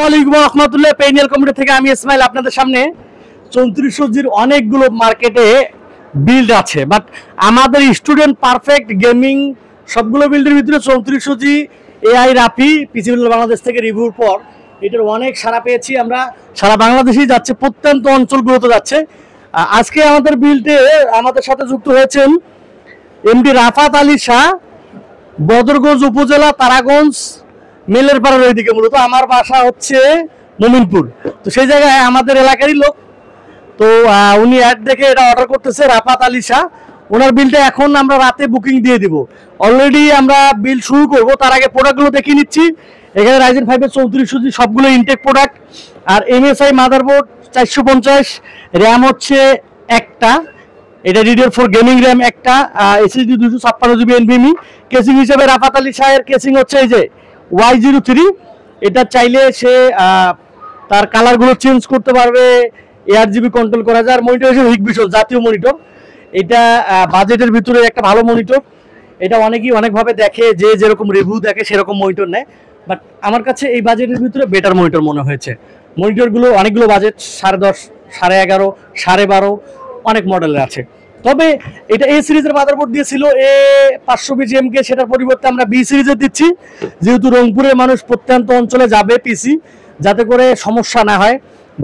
আসসালামু আলাইকুম রহমতুল্লাহ। পেনিয়াল কমিটি থেকে আমি ইসমাইল আপনাদের সামনে 3400 অনেকগুলো মার্কেটে বিল্ড আছে, বাট আমাদের স্টুডেন্ট পারফেক্ট গেমিং সবগুলো বিল্ডের ভিতরে 3400 AI Rafi PC build Bangladesh থেকে রিভিউর পর এটার অনেক সাড়া পেয়েছি। আমরা সারা বাংলাদেশেই যাচ্ছে, প্রত্যন্ত অঞ্চলগুলোতে যাচ্ছে। আজকে আমাদের বিল্ডে আমাদের সাথে যুক্ত হয়েছেন এমডি রাফাত আলী শাহ, বদরগঞ্জ উপজেলা, তারাগঞ্জ মেলের পাড়ার ওইদিকে। মূলত আমার বাসা হচ্ছে মোমিনপুর, তো সেই জায়গায় আমাদের এলাকারই লোক। তো উনি অ্যাড দেখে এটা অর্ডার করতেছে, রাফাত আলী শাহ। ওনার বিলটা এখন আমরা রাতে বুকিং দিয়ে দিব। অলরেডি আমরা বিল শুরু করব, তার আগে প্রোডাক্টগুলো দেখিয়ে নিচ্ছি। এখানে রাইজেন 5-এর 3400 সবগুলো ইনটেক প্রোডাক্ট। আর এমএসআই মাদারবোর্ড 450, র্যাম হচ্ছে একটা, এটা DDR4 গেমিং র্যাম একটা, এসএসডি 256GB এনভিএমই। কেসিং হিসেবে রাফাত আলী শাহের কেসিং হচ্ছে এই যে Y03। এটা চাইলে সে তার কালারগুলো চেঞ্জ করতে পারবে, ARGB কন্ট্রোল করা যায়। আর মনিটর হিসেবে হিগভিশন জাতীয় মনিটর, এটা বাজেটের ভিতরে একটা ভালো মনিটর। এটা অনেকেই অনেকভাবে দেখে, যে যেরকম রিভিউ দেখে সেরকম মনিটর নেয়, বাট আমার কাছে এই বাজেটের ভিতরে বেটার মনিটর মনে হয়েছে। মনিটরগুলো অনেকগুলো বাজেট, 10.5, 11.5, 12.5 অনেক মডেলের আছে। তবে এটা এ সিরিজের মাদারবোর্ড দিয়েছিল A520MK, সেটার পরিবর্তে আমরা বি সিরিজের দিচ্ছি, যেহেতু রংপুরের মানুষ প্রত্যন্ত অঞ্চলে যাবে পিসি, যাতে করে সমস্যা না হয়,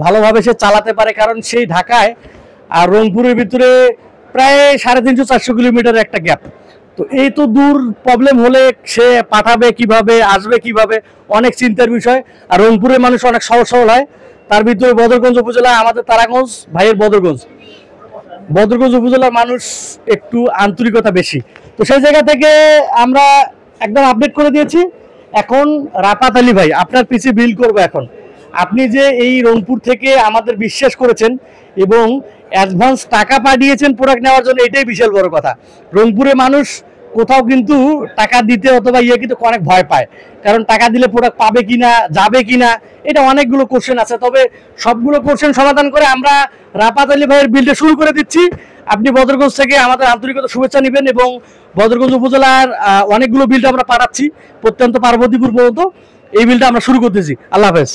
ভালোভাবে সে চালাতে পারে। কারণ সেই ঢাকায় আর রংপুরের ভিতরে প্রায় 350-400 কিলোমিটার একটা গ্যাপ। তো এই তো দূর, প্রবলেম হলে সে পাঠাবে কিভাবে, আসবে কিভাবে, অনেক চিন্তার বিষয়। আর রংপুরের মানুষ অনেক সহজ সরল হয়। তার ভিতরে বদরগঞ্জ উপজেলা, আমাদের তারাগঞ্জ ভাইয়ের বদরগঞ্জ উপজেলার মানুষ একটু আন্তরিকতা বেশি। তো সেই জায়গা থেকে আমরা একদম আপডেট করে দিয়েছি। এখন রাফাত আলী ভাই আপনার পিসি বিল করবো। এখন আপনি যে এই রংপুর থেকে আমাদের বিশ্বাস করেছেন এবং অ্যাডভান্স টাকা পাঠিয়েছেন প্রোডাক্ট নেওয়ার জন্য, এটাই বিশাল বড় কথা। রংপুরে মানুষ কোথাও কিন্তু টাকা দিতে অথবা কিন্তু অনেক ভয় পায়, কারণ টাকা দিলে প্রোডাক্ট পাবে কিনা, যাবে কিনা, এটা অনেকগুলো কোশ্চেন আছে। তবে সবগুলো কোশ্চেন সমাধান করে আমরা রাফাত আলী ভাইয়ের বিলটা শুরু করে দিচ্ছি। আপনি বদরগঞ্জ থেকে আমাদের আন্তরিকতা শুভেচ্ছা নেবেন, এবং বদরগঞ্জ উপজেলার অনেকগুলো বিলটা আমরা পাঠাচ্ছি প্রত্যন্ত পার্বতীপুর পর্যন্ত। এই বিলটা আমরা শুরু করতেছি। আল্লাহ হাফেজ।